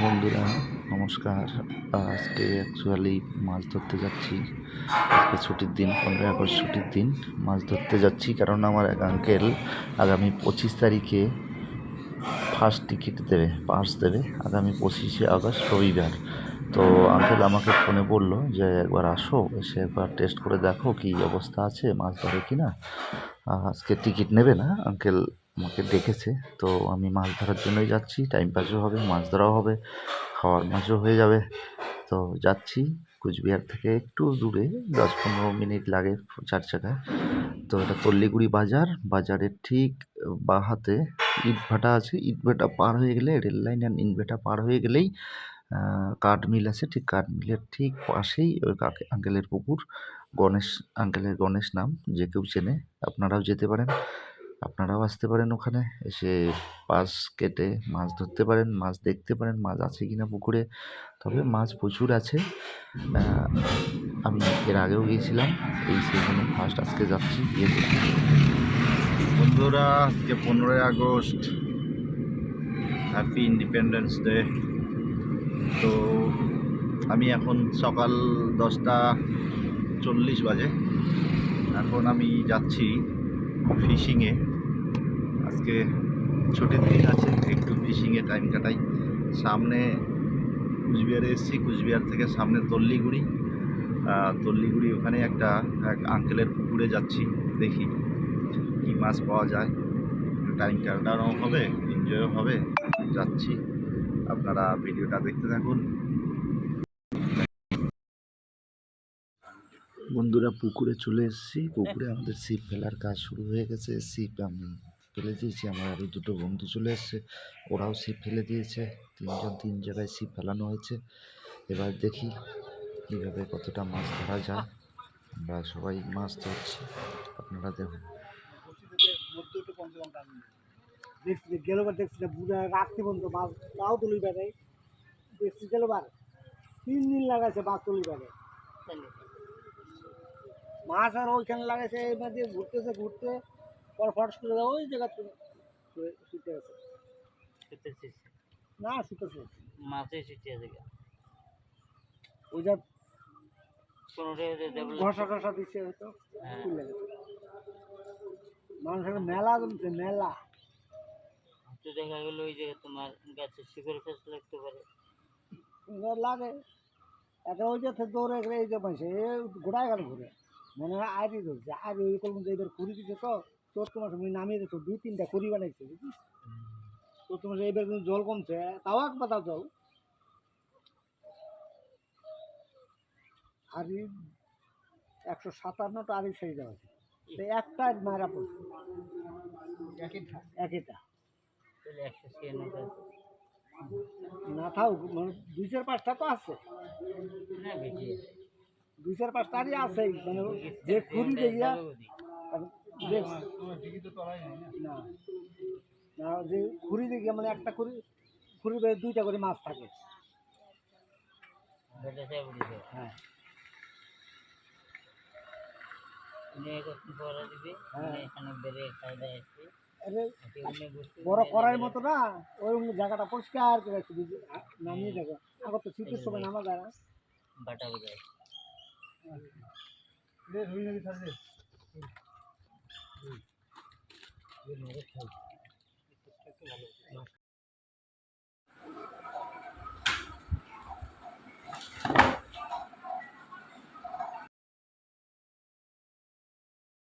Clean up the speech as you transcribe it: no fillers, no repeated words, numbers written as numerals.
বন্ধুরা নমস্কার। আজকে অ্যাকচুয়ালি মাছ ধরতে যাচ্ছি। আজকে ছুটির দিন, 15 আগস্ট ছুটির দিন। মাছ ধরতে যাচ্ছি কারণ আমার এক আঙ্কেল আগামী 25 তারিখে ফার্স্ট টিকিট দেবে, পাস দেবে আগামী 25শে আগস্ট রবিবার। তো আঙ্কেল আমাকে ফোনে বললো যে একবার আসো, এসে একবার টেস্ট করে দেখো কী অবস্থা আছে, মাছ ধরে কি না। আজকে টিকিট নেবে না আঙ্কেল, আমাকে ডেকেছে। তো আমি মাছ ধরার জন্যই যাচ্ছি, টাইম পাসও হবে, মাছ ধরাও হবে, খাওয়ার মাছও হয়ে যাবে। তো যাচ্ছি কুচবিহার থেকে একটু দূরে, 10-15 মিনিট লাগে 4 চাকায়। তো এটা তল্লিগুড়ি বাজার, বাজারের ঠিক বাঁ হাতে ইটভাটা আছে। ইটভাটা পার হয়ে গেলে রেল লাইন আর ইটভাটা পার হয়ে গেলেই কাঠ মিল আছে। ঠিক কাঠ মিলের ঠিক পাশেই ওই আঙ্কেলের পুকুর। গণেশ আঙ্কেলের গণেশ নাম, যে কেউ চেনে। আপনারাও যেতে পারেন, আপনারাও আসতে পারেন, ওখানে এসে পাস কেটে মাছ ধরতে পারেন, মাছ দেখতে পারেন মাছ আছে কিনা পুকুরে। তবে মাছ প্রচুর আছে। আমি এর আগেও গিয়েছিলাম, এই সিজনে ফার্স্ট আজকে যাচ্ছি, গিয়ে দেখি। বন্ধুরা আজকে 15ই আগস্ট, হ্যাপি ইন্ডিপেন্ডেন্স ডে। তো আমি এখন সকাল 10টা 40 বাজে। এখন আমি যাচ্ছি ফিশিংয়ে। আজকে ছুটির দিন আছে, একটু ফিশিংয়ে টাইম কাটাই। সামনে কুচবিহারে এসেছি, কুচবিহার থেকে সামনে তল্লিগুড়ি। তল্লিগুড়ি ওখানে এক আঙ্কেলের পুকুরে যাচ্ছি, দেখি কী মাছ পাওয়া যায়। টাইম কাটানো হবে, এনজয়ও হবে। যাচ্ছি, আপনারা ভিডিওটা দেখতে থাকুন। বন্ধুরা পুকুরে চলে এসেছি। পুকুরে আমাদের ছিপ ফেলার কাজ শুরু হয়ে গেছে। ছিপ আমি ফেলে দিয়েছি, আমার আরও দুটো বন্ধু চলে এসছে, ওরাও ছিপ ফেলে দিয়েছে। 3জন 3 জায়গায় ছিপ ফেলানো হয়েছে। এবার দেখি কীভাবে কতটা মাছ ধরা যায়। আমরা সবাই মাছ ধরছি, আপনারা দেখুন। দেখছি গেলোবার, দেখছি বুড়া রাখতে বন্ধু মাছ তাও তুলি বেড়াই। দেখছি গেলোবার 3 দিন লাগাইছে মাছ তুলি বেড়ে, মাছ আর ওইখানে লাগাইছে। এবার দিয়ে ঘুরতেছে, ঘুরতে পর ফটস করে ওই জায়গা শুতে আছে না, শুতেছে মাছে ছুটি আছে ওই যা কোনোটা ঘষা টসা দিচ্ছে হয়তো। মানুষের মেলা জমছে, মেলা। তো দেখা গেল ওই যে তোমার গাছের শিকড় ফেস লাগতে পারে, লাগে এত ওই যে দৌড়ে গেলে এই যে পাইছে ঘোড়ায় গেল ঘুরে, মনে হয় আইরি ধরছে। আর ওই কলম যে এবার কুড়ি দিচ্ছে, তো তোর তোমার সময় নামিয়ে দিত 2-3টা কুড়ি বানাইছে বুঝিস। তো তোমার এবার কিন্তু জল কমছে, তাও এক পাতা জল। আর 157টা আড়ি ছেড়ে দেওয়া আছে, একটা মায়েরা পড়ছে একইটা তাহলে 196 না থাও, মানে 2-4-5টা তো আছে, না বেশি 2-4-5টা আড়ি আছেই। মানে যে খুঁড়ি দেখিয়া যে না না, যে খুঁড়ি দেখিয়া মানে একটা খুঁড়ি খুঁড়ি 2টা করে মাছ থাকে। হ্যাঁ এখানে বেড়ে খাই দেয় আসবে বড় করার মতো না, ওই জায়গাটা পরিষ্কার করে রাখছি, নামিয়ে দেখো। আগত তো শীতের সময় নামা যায় না, বাটা বোঝায়